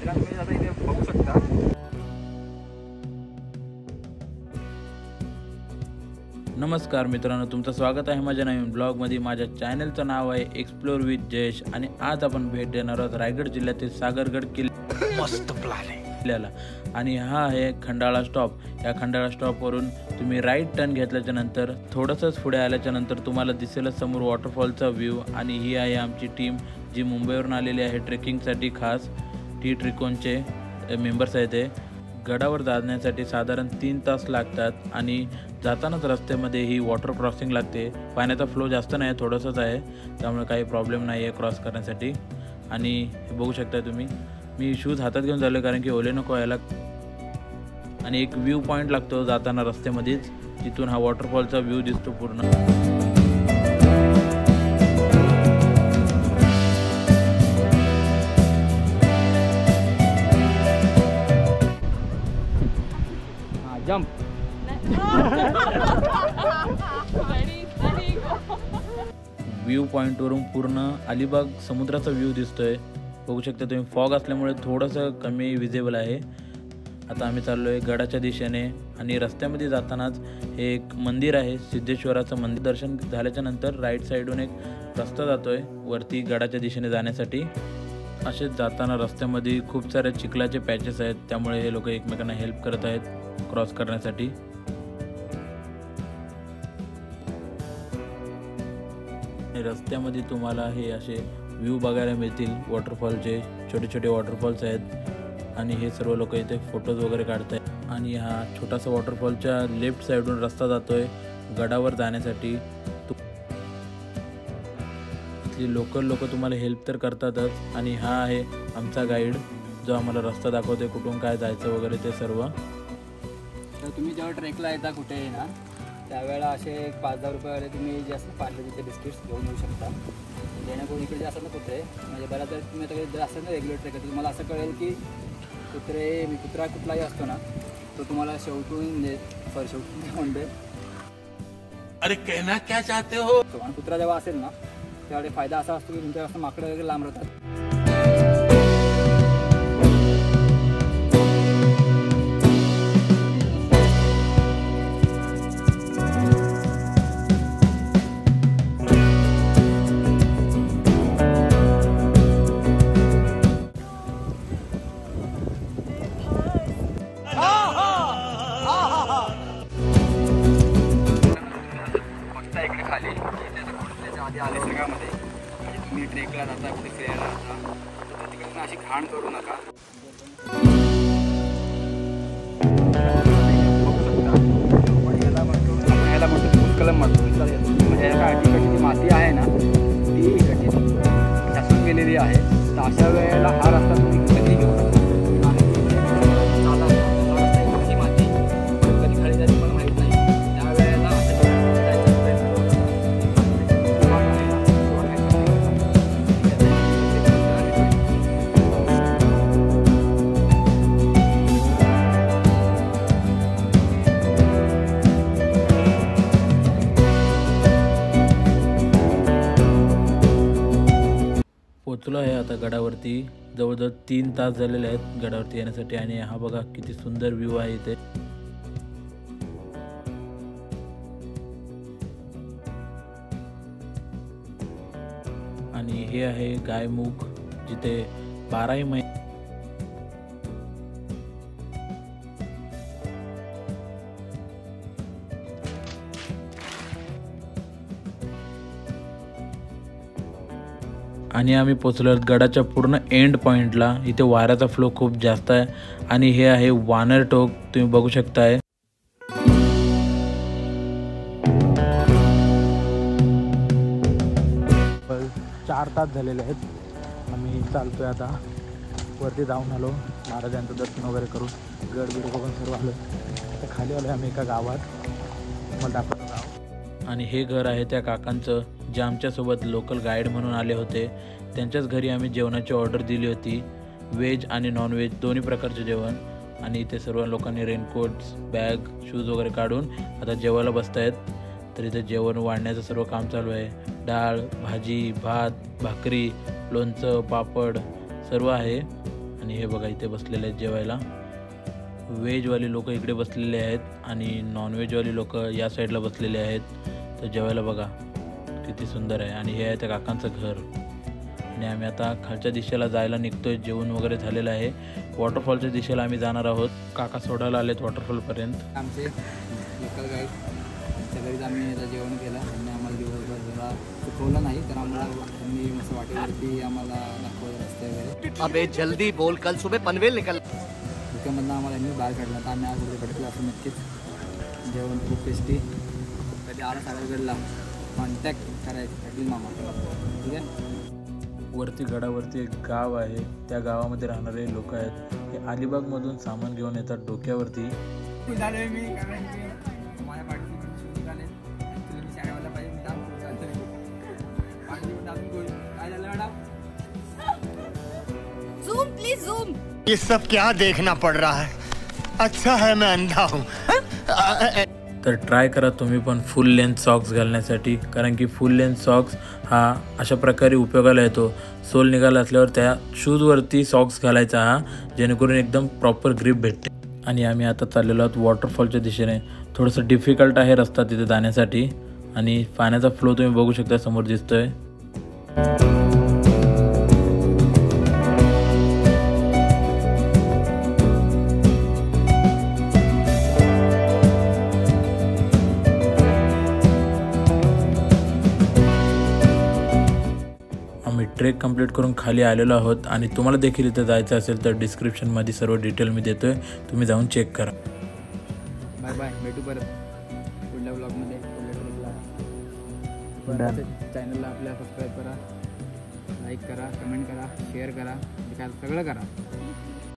मित्रांनो तुम्ही आता इथे बघू शकता। नमस्कार मित्रांनो, तुमचं स्वागत आहे माझ्या नवीन ब्लॉगमध्ये। माझ्या चॅनलचं नाव आहे एक्सप्लोर विथ जयेश आणि आज आपण भेट देणार आहोत रायगड जिल्ह्यातील सागरगड किल्ला। मस्त प्लॅन आहे आणि हा आहे खंडाळा स्टॉप। या खंडाळा स्टॉपवरून तुम्ही राईट टर्न घेतल्याच्या नंतर थोडंसंच पुढे आल्याच्या नंतर तुम्हाला दिसेल समोर वॉटरफॉलचा व्ह्यू। आणि ही आहे आमची टीम जी मुंबईवरून आलेली आहे ट्रेकिंगसाठी। खास टी ट्रिकोनचे मेंबर्स आहेत ते। गडावर जाण्यासाठी साधारण 3 तास लागतात आणि जातानाच रस्त्यामध्ये ही वॉटर क्रॉसिंग लागते। पाण्याचा फ्लो जास्त नाही, थोडंसंच आहे, त्यामुळे काही प्रॉब्लेम नाही आहे क्रॉस करण्यासाठी। आणि हे बघू शकता तुम्ही, मी शूज हातात घेऊन झालो कारण की ओले नको यायला। आणि एक व्ह्यू पॉईंट लागतो जाताना रस्त्यामध्येच, तिथून हा वॉटरफॉलचा व्ह्यू दिसतो पूर्ण। जंप व्ह्यू पॉईंटवरून पूर्ण अलिबाग समुद्राचा व्ह्यू दिसतोय, बघू शकता तुम्ही। फॉग असल्यामुळे थोडंसं कमी विजिबल आहे। आता आम्ही चाललोय गडाच्या दिशेने आणि रस्त्यामध्ये जातानाच हे एक मंदिर आहे, सिद्धेश्वराचं मंदिर। दर्शन झाल्याच्या नंतर राईट साईडून एक रस्ता जातोय वरती गडाच्या दिशेने जाण्यासाठी। असेच जाताना रस्त्यामध्ये खूप सारे चिखलाचे पॅचेस आहेत, त्यामुळे हे लोक एकमेकांना हेल्प करत आहेत क्रॉस करण्यासाठी। रस्त्यामध्ये तुम्हाला हे असे व्ह्यू बघायला मिळतील, वॉटरफॉलचे छोटे छोटे वॉटरफॉल्स आहेत आणि हे सर्व लोक इथे फोटोज वगैरे काढत आहेत। आणि हा छोटासा वॉटरफॉलच्या लेफ्ट साईडून रस्ता जातोय गडावर जाण्यासाठी। इथली लोकल लोक तुम्हाला हेल्प तर करतातच। आणि हा आहे आमचा गाईड जो आम्हाला रस्ता दाखवतोय कुठून काय जायचं वगैरे ते सर्व। तर तुम्ही जेव्हा ट्रेकला येता कुठे ना, त्यावेळेला असे 5-10 रुपयावाले तुम्ही जास्त पार्ले तिथे बिस्किट्स घेऊन येऊ शकता, जेणेकरून इकडे जे असतात ना कुत्रे, म्हणजे बऱ्याच वेळेस तुम्ही आता जर असतात ना रेग्युलर ट्रेकर, तर तुम्हाला असं कळेल की कुत्रा कुठलाही असतो ना, तो तुम्हाला शेवटून म्हणते अरे कहना क्या चाहते हो। आणि कुत्रा जेव्हा असेल ना त्यावेळी फायदा असा असतो की तुमच्यापासून माकडं वगैरे लांब राहतात। इकडे खाली आधी आले सगळ्यामध्ये, म्हणजे तुम्ही ट्रेकला जाता कुठे फिरायला जाता तर तिकडे अशी घाण करू नका। याला म्हणतो भूस्खलन म्हणतो, म्हणजे या इकडची माती आहे ना ती इकडची ढासून गेलेली आहे, तर अशा वेळेला हा रस्ता तुम्ही कधी घेऊ शकता। माती कधी खाली जायची मला माहीत नाही, त्यावेळेला पोचलो आहे आता गडावरती। जवळजवळ 3 तास झालेले आहेत गडावरती येण्यासाठी। आणि हा बघा किती सुंदर व्ह्यू आहे इथे। आणि हे आहे गायमुख, जिथे 12ही महिने आणि आम्ही पोचलो गडाच्या पूर्ण एंड पॉइंटला। इथे वाऱ्याचा फ्लो खूप जास्त आहे आणि हे आहे वानर टोक, तुम्ही बघू शकताय। पण 4 तास झालेले आहेत, आम्ही चालतोय आता वरती। जाऊन आलो, महाराजांचं दर्शन वगैरे करून गड बिड बघून सर्व आलो। तर खाली आलो आम्ही एका गावात, मला दाखवतो गाव। आणि हे घर आहे त्या काकांचं जे आमच्यासोबत लोकल गाईड म्हणून आले होते। त्यांच्याच घरी आम्ही जेवणाची ऑर्डर दिली होती, व्हेज आणि नॉनव्हेज दोन्ही प्रकारचे जेवण। आणि इथे सर्व लोकांनी रेनकोट्स, बॅग, शूज वगैरे काढून आता जेवायला बसत आहेत। तर इथे जेवण वाढण्याचं सर्व काम चालू आहे। डाळ, भाजी, भात, भाकरी, लोणचं, पापड सर्व आहे। आणि हे बघा इथे बसलेले आहेत जेवायला. व्हेजवाली लोक इकडे बसलेले आहेत आणि नॉनव्हेजवाली लोक या साईडला बसलेले आहेत. तर जेवायला बघा किती सुंदर आहे. आणि हे आहे त्या काकांचं घर. आणि आम्ही आता खालच्या दिशेला जायला निघतोय. जेवण वगैरे झालेलं आहे. वॉटरफॉलच्या दिशेला आम्ही जाणार आहोत. काका सोडायला आलेत वॉटरफॉलपर्यंत. आमचे लोकल गाईड त्या घरीच आम्ही आता जेवण केलं. त्यांनी आम्हाला दिवसभर जरा चुकवलं नाही तर आम्हाला त्यांनी मस्त वाटेवरती आम्हाला दाखवलं रस्ते वगैरे. अबे जल्दी बोल, कल सुबह पनवेल निकल. दुकानमधनं आम्हाला यांनी बाहेर काढलं. तर आम्ही आज कुठे भटकलो असं नक्कीच. जेवण खूप टेस्टी. कधी आला सागरगडला कॉन्टॅक्ट करायचं पाटील मामा. ठीक आहे. वरती गडावरती एक गाव आहे. त्या गावामध्ये राहणारे लोक आहेत. हे अलिबागमधून सामान घेऊन येतात डोक्यावरती. झाले मी कारण की माझ्या पाठीची शूज झाले. तुला मी शाळेवाला पाहिजे मी काय झालं मॅडम. Zoom, please zoom. ये सब क्या देखना पड़ रहा है? अच्छा है मैं अंधा हूँ. तर ट्राय करा तुम्ही पण फुल लेंथ सॉक्स घालण्यासाठी. कारण की फुल लेंथ सॉक्स हा अशा प्रकारे उपयोगाला येतो. सोल निघाला असल्यावर त्या शूजवरती सॉक्स घालायचा हा, जेणेकरून एकदम प्रॉपर ग्रिप भेटते. आणि आम्ही आता चाललेलो आहोत वॉटरफॉलच्या दिशेने. थोडंसं डिफिकल्ट आहे रस्ता तिथे जाण्यासाठी. आणि पाण्याचा फ्लो तुम्ही बघू शकता समोर दिसतोय. आम्ही ट्रेक कंप्लीट करून खाली आलेलो आहोत. आणि तुम्हाला देखील इथं जायचं असेल तर डिस्क्रिप्शनमध्ये सर्व डिटेल मी देतोय. तुम्ही जाऊन चेक करा. Bye bye. भेटू परत पुढल्या ब्लॉगमध्ये पुढल्या ट्रिपला. चॅनलला आपल्या सबस्क्राईब करा, लाईक करा, कमेंट करा, शेअर करा, सगळं करा.